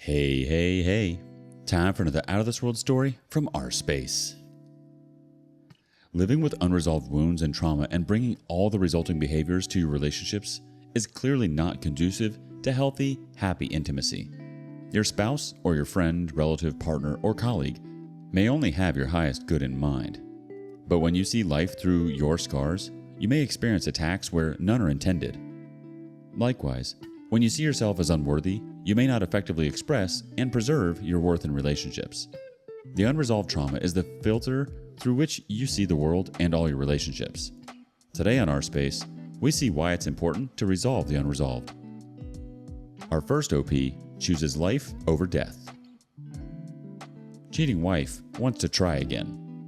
Hey, hey, hey. Time for another out of this world story from rSpace. Living with unresolved wounds and trauma and bringing all the resulting behaviors to your relationships is clearly not conducive to healthy, happy intimacy. Your spouse or your friend, relative, partner, or colleague may only have your highest good in mind. But when you see life through your scars, you may experience attacks where none are intended. Likewise, when you see yourself as unworthy, you may not effectively express and preserve your worth in relationships. The unresolved trauma is the filter through which you see the world and all your relationships. Today on rSpace, we see why it's important to resolve the unresolved. Our first OP chooses life over death. Cheating wife wants to try again.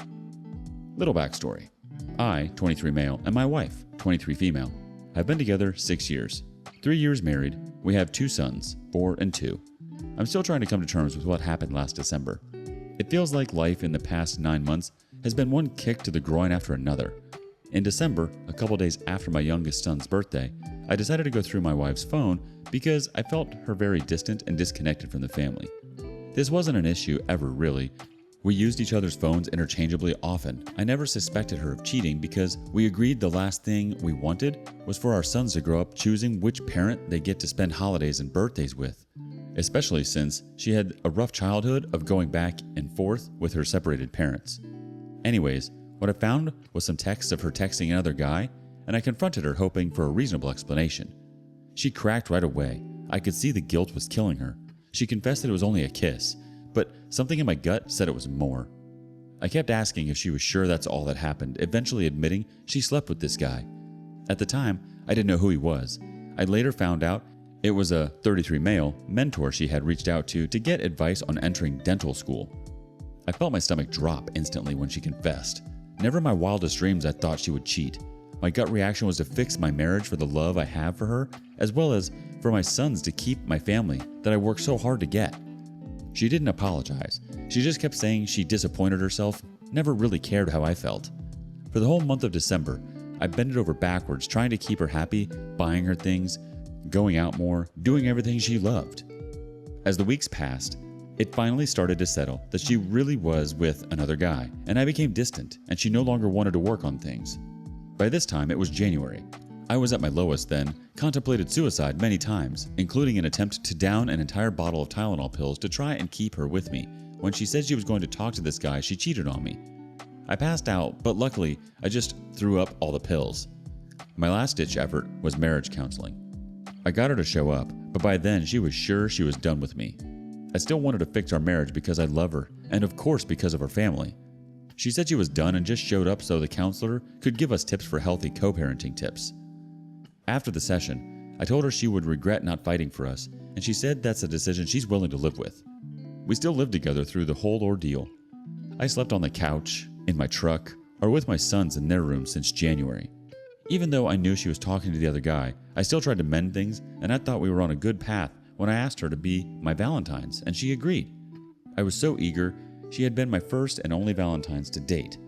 Little backstory. I, 23 male, and my wife, 23 female, have been together 6 years. 3 years married. We have 2 sons, 4 and 2. I'm still trying to come to terms with what happened last December. It feels like life in the past 9 months has been one kick to the groin after another. In December, a couple days after my youngest son's birthday, I decided to go through my wife's phone because I felt her very distant and disconnected from the family. This wasn't an issue ever really. We used each other's phones interchangeably often. I never suspected her of cheating because we agreed the last thing we wanted was for our sons to grow up choosing which parent they get to spend holidays and birthdays with, especially since she had a rough childhood of going back and forth with her separated parents. Anyways, what I found was some texts of her texting another guy, and I confronted her hoping for a reasonable explanation. She cracked right away. I could see the guilt was killing her. She confessed that it was only a kiss, but something in my gut said it was more. I kept asking if she was sure that's all that happened, eventually admitting she slept with this guy. At the time, I didn't know who he was. I later found out it was a 33 male mentor she had reached out to get advice on entering dental school. I felt my stomach drop instantly when she confessed. Never in my wildest dreams I thought she would cheat. My gut reaction was to fix my marriage for the love I have for her, as well as for my sons to keep my family that I worked so hard to get. She didn't apologize. She just kept saying she disappointed herself, never really cared how I felt. For the whole month of December, I bended over backwards trying to keep her happy, buying her things, going out more, doing everything she loved. As the weeks passed, it finally started to settle that she really was with another guy, and I became distant, and she no longer wanted to work on things. By this time, it was January. I was at my lowest then, contemplated suicide many times, including an attempt to down an entire bottle of Tylenol pills to try and keep her with me. When she said she was going to talk to this guy, she cheated on me. I passed out, but luckily, I just threw up all the pills. My last-ditch effort was marriage counseling. I got her to show up, but by then she was sure she was done with me. I still wanted to fix our marriage because I love her, and of course because of her family. She said she was done and just showed up so the counselor could give us tips for healthy co-parenting tips. After the session, I told her she would regret not fighting for us, and she said that's a decision she's willing to live with. We still lived together through the whole ordeal. I slept on the couch, in my truck, or with my sons in their room since January. Even though I knew she was talking to the other guy, I still tried to mend things, and I thought we were on a good path when I asked her to be my Valentine's, and she agreed. I was so eager. She had been my first and only Valentine's to date.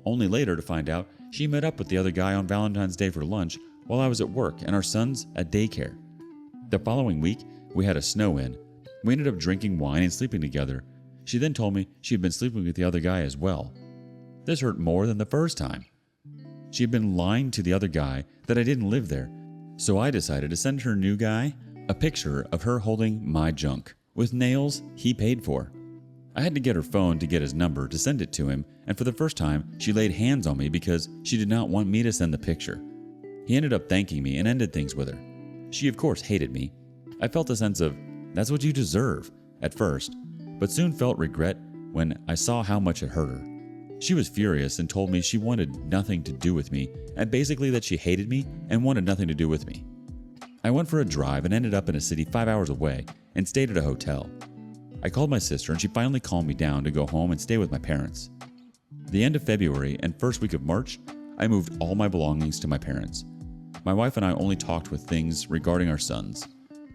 Only later to find out she met up with the other guy on Valentine's Day for lunch while I was at work and our sons at daycare. The following week, we had a snow-in. We ended up drinking wine and sleeping together. She then told me she had been sleeping with the other guy as well. This hurt more than the first time. She had been lying to the other guy that I didn't live there, so I decided to send her new guy a picture of her holding my junk, with nails he paid for. I had to get her phone to get his number to send it to him, and for the first time, she laid hands on me because she did not want me to send the picture. He ended up thanking me and ended things with her. She, of course, hated me. I felt a sense of, that's what you deserve, at first, but soon felt regret when I saw how much it hurt her. She was furious and told me she wanted nothing to do with me, and basically that she hated me and wanted nothing to do with me. I went for a drive and ended up in a city 5 hours away and stayed at a hotel. I called my sister and she finally calmed me down to go home and stay with my parents. The end of February and first week of March, I moved all my belongings to my parents. My wife and I only talked with things regarding our sons.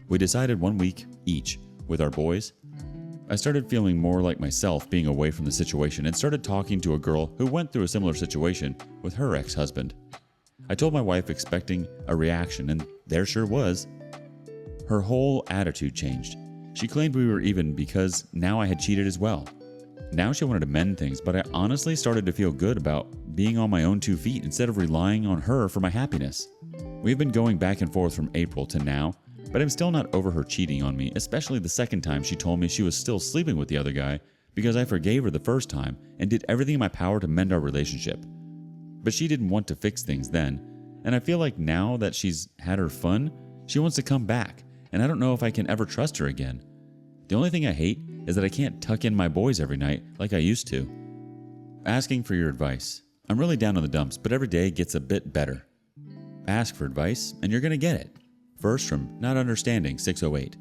We decided 1 week each with our boys. I started feeling more like myself being away from the situation and started talking to a girl who went through a similar situation with her ex-husband. I told my wife expecting a reaction, and there sure was. Her whole attitude changed. She claimed we were even because now I had cheated as well. Now she wanted to mend things, but I honestly started to feel good about being on my own 2 feet instead of relying on her for my happiness. We've been going back and forth from April to now, but I'm still not over her cheating on me, especially the second time she told me she was still sleeping with the other guy because I forgave her the first time and did everything in my power to mend our relationship. But she didn't want to fix things then, and I feel like now that she's had her fun, she wants to come back, and I don't know if I can ever trust her again. The only thing I hate is that I can't tuck in my boys every night like I used to. Asking for your advice. I'm really down in the dumps, but every day gets a bit better. Ask for advice, and you're going to get it. First, from Not Understanding 608.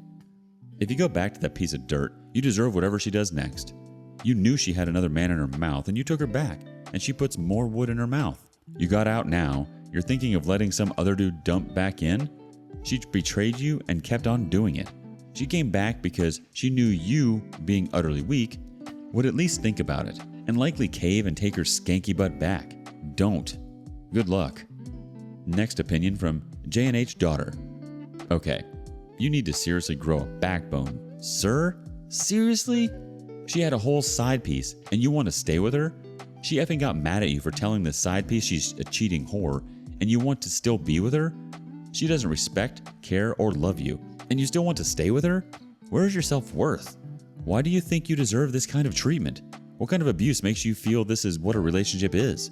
If you go back to that piece of dirt, you deserve whatever she does next. You knew she had another man in her mouth, and you took her back, and she puts more wood in her mouth. You got out now. You're thinking of letting some other dude dump back in? She betrayed you and kept on doing it. She came back because she knew you, being utterly weak, would at least think about it and likely cave and take her skanky butt back. Don't. Good luck. Next opinion from J&H Daughter. Okay, you need to seriously grow a backbone. Sir? Seriously? She had a whole side piece and you want to stay with her? She effing got mad at you for telling the side piece she's a cheating whore and you want to still be with her? She doesn't respect, care, or love you, and you still want to stay with her? Where is your self-worth? Why do you think you deserve this kind of treatment? What kind of abuse makes you feel this is what a relationship is?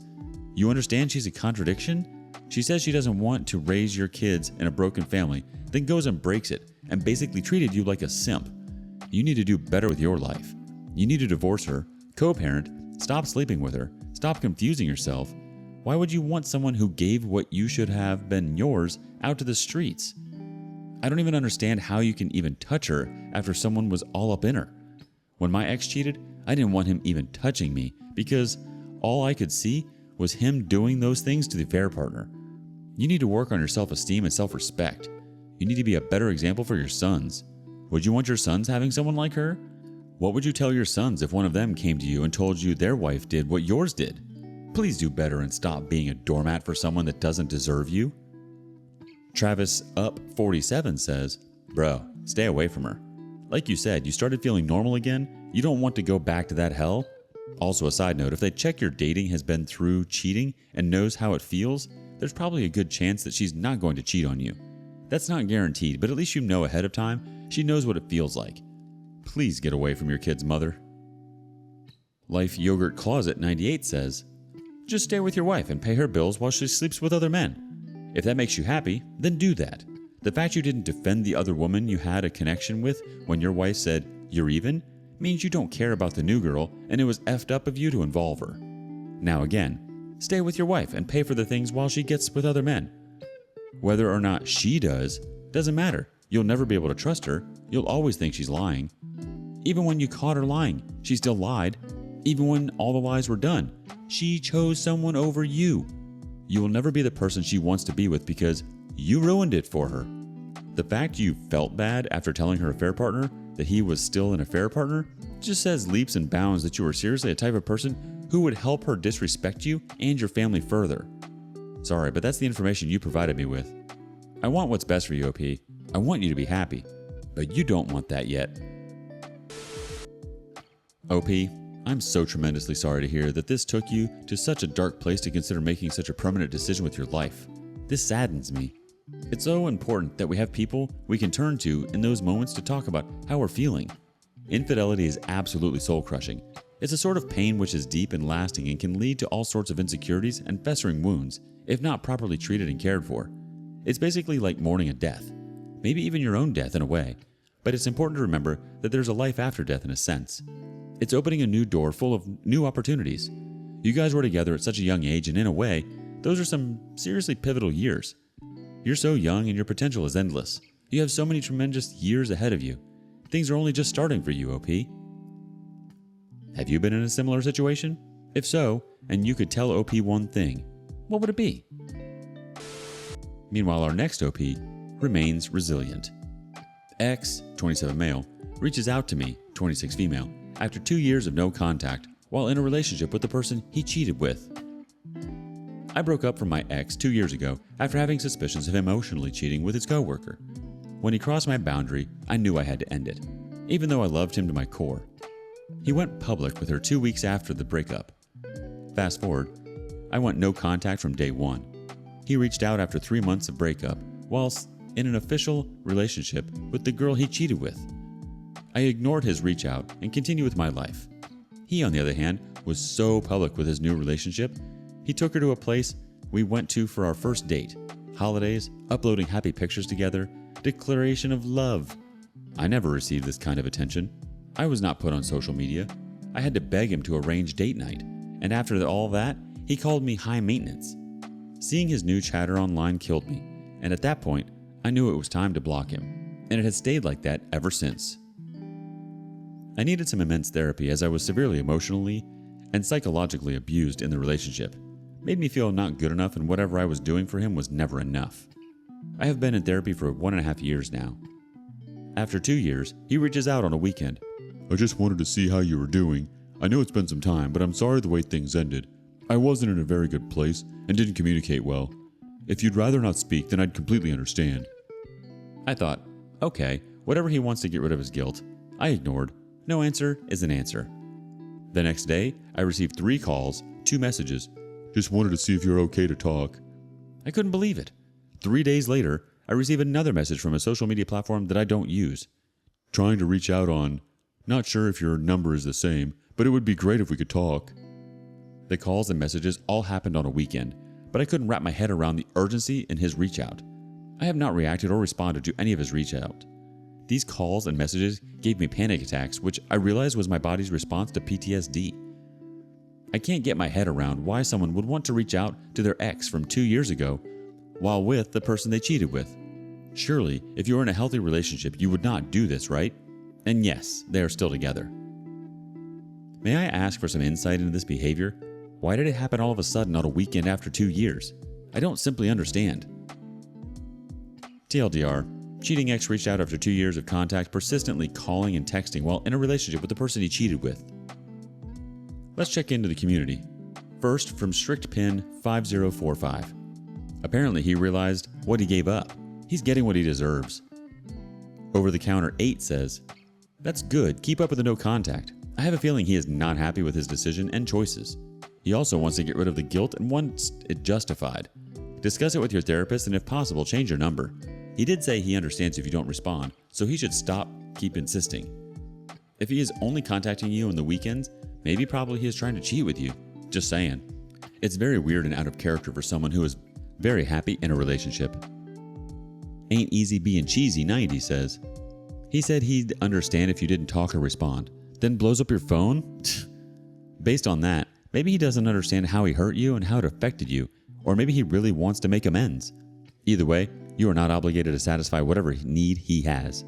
You understand she's a contradiction? She says she doesn't want to raise your kids in a broken family, then goes and breaks it, and basically treated you like a simp. You need to do better with your life. You need to divorce her, co-parent, stop sleeping with her, stop confusing yourself. Why would you want someone who gave what you should have been yours out to the streets? I don't even understand how you can even touch her after someone was all up in her. When my ex cheated, I didn't want him even touching me because all I could see was him doing those things to the affair partner. You need to work on your self-esteem and self-respect. You need to be a better example for your sons. Would you want your sons having someone like her? What would you tell your sons if one of them came to you and told you their wife did what yours did? Please do better and stop being a doormat for someone that doesn't deserve you. Travis Up 47 says, Bro, stay away from her. Like you said, you started feeling normal again. You don't want to go back to that hell. Also, a side note, if they check your dating has been through cheating and knows how it feels, there's probably a good chance that she's not going to cheat on you. That's not guaranteed, but at least you know ahead of time she knows what it feels like. Please get away from your kid's mother. Life Yogurt Closet 98 says, Just stay with your wife and pay her bills while she sleeps with other men. If that makes you happy, then do that. The fact you didn't defend the other woman you had a connection with when your wife said, "You're even," means you don't care about the new girl and it was effed up of you to involve her. Now again, stay with your wife and pay for the things while she gets with other men. Whether or not she does, doesn't matter. You'll never be able to trust her. You'll always think she's lying. Even when you caught her lying, she still lied. Even when all the lies were done, she chose someone over you. You will never be the person she wants to be with because you ruined it for her. The fact you felt bad after telling her affair partner that he was still an affair partner just says leaps and bounds that you are seriously a type of person who would help her disrespect you and your family further. Sorry, but that's the information you provided me with. I want what's best for you, OP. I want you to be happy, but you don't want that yet. OP, I'm so tremendously sorry to hear that this took you to such a dark place to consider making such a permanent decision with your life. This saddens me. It's so important that we have people we can turn to in those moments to talk about how we're feeling. Infidelity is absolutely soul-crushing. It's a sort of pain which is deep and lasting and can lead to all sorts of insecurities and festering wounds if not properly treated and cared for. It's basically like mourning a death. Maybe even your own death in a way. But it's important to remember that there's a life after death in a sense. It's opening a new door full of new opportunities. You guys were together at such a young age, and in a way, those are some seriously pivotal years. You're so young and your potential is endless. You have so many tremendous years ahead of you. Things are only just starting for you, OP. Have you been in a similar situation? If so, and you could tell OP one thing, what would it be? Meanwhile, our next OP remains resilient. X, 27 male, reaches out to me, 26 female, after 2 years of no contact while in a relationship with the person he cheated with. I broke up from my ex 2 years ago after having suspicions of him emotionally cheating with his coworker. When he crossed my boundary, I knew I had to end it. even though I loved him to my core. He went public with her 2 weeks after the breakup. Fast forward, I went no contact from day one. He reached out after 3 months of breakup, whilst in an official relationship with the girl he cheated with. I ignored his reach out and continued with my life. He, on the other hand, was so public with his new relationship, he took her to a place we went to for our first date, holidays, uploading happy pictures together, declaration of love. I never received this kind of attention. I was not put on social media. I had to beg him to arrange date night, and after all that, he called me high maintenance. Seeing his new chatter online killed me, and at that point, I knew it was time to block him, and it has stayed like that ever since. I needed some immense therapy as I was severely emotionally and psychologically abused in the relationship. Made me feel not good enough, and whatever I was doing for him was never enough. I have been in therapy for 1.5 years now. After 2 years, he reaches out on a weekend. I just wanted to see how you were doing. I know it's been some time, but I'm sorry the way things ended. I wasn't in a very good place and didn't communicate well. If you'd rather not speak, then I'd completely understand. I thought, okay, whatever he wants to get rid of his guilt. I ignored. No answer is an answer. The next day, I received 3 calls, 2 messages. Just wanted to see if you're okay to talk. I couldn't believe it. 3 days later, I received another message from a social media platform that I don't use. Trying to reach out on. Not sure if your number is the same, but it would be great if we could talk. The calls and messages all happened on a weekend, but I couldn't wrap my head around the urgency in his reach out. I have not reacted or responded to any of his reach out. These calls and messages gave me panic attacks, which I realized was my body's response to PTSD. I can't get my head around why someone would want to reach out to their ex from 2 years ago while with the person they cheated with. Surely, if you were in a healthy relationship, you would not do this, right? And yes, they are still together. May I ask for some insight into this behavior? Why did it happen all of a sudden on a weekend after 2 years? I don't simply understand. TLDR, cheating ex reached out after 2 years of contact, persistently calling and texting while in a relationship with the person he cheated with. Let's check into the community. First, from StrictPin5045. Apparently he realized what he gave up. He's getting what he deserves. Over the Counter 8 says, that's good, keep up with the no contact. I have a feeling he is not happy with his decision and choices. He also wants to get rid of the guilt and wants it justified. Discuss it with your therapist and if possible, change your number. He did say he understands if you don't respond, so he should keep insisting. If he is only contacting you on the weekends, maybe probably he is trying to cheat with you. Just saying. It's very weird and out of character for someone who is very happy in a relationship. Ain't Easy Being Cheesy 90 says, he said he'd understand if you didn't talk or respond, then blows up your phone? Based on that, maybe he doesn't understand how he hurt you and how it affected you, or maybe he really wants to make amends. Either way, you are not obligated to satisfy whatever need he has.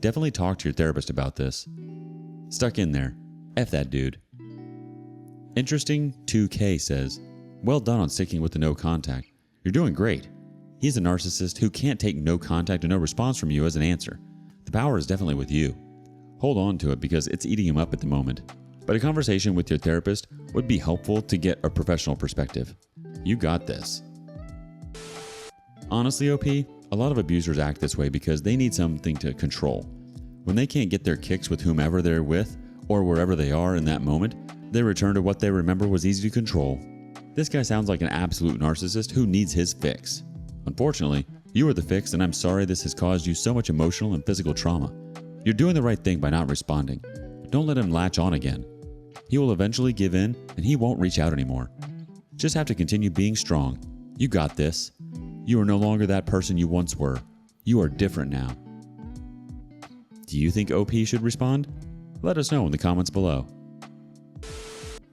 Definitely talk to your therapist about this. Stuck in there. F that dude. Interesting 2K says, well done on sticking with the no contact. You're doing great. He's a narcissist who can't take no contact or no response from you as an answer. The power is definitely with you. Hold on to it because it's eating him up at the moment. But a conversation with your therapist would be helpful to get a professional perspective. You got this. Honestly, OP, a lot of abusers act this way because they need something to control. When they can't get their kicks with whomever they're with or wherever they are in that moment, they return to what they remember was easy to control. This guy sounds like an absolute narcissist who needs his fix. Unfortunately, you are the fix, and I'm sorry this has caused you so much emotional and physical trauma. You're doing the right thing by not responding. Don't let him latch on again. He will eventually give in, and he won't reach out anymore. Just have to continue being strong. You got this. You are no longer that person you once were. You are different now. Do you think OP should respond? Let us know in the comments below.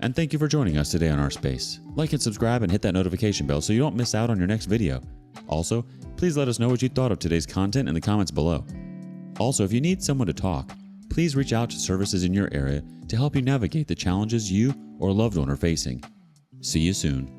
And thank you for joining us today on rSpace. Like and subscribe and hit that notification bell so you don't miss out on your next video. Also, please let us know what you thought of today's content in the comments below. Also, if you need someone to talk, please reach out to services in your area to help you navigate the challenges you or a loved one are facing. See you soon.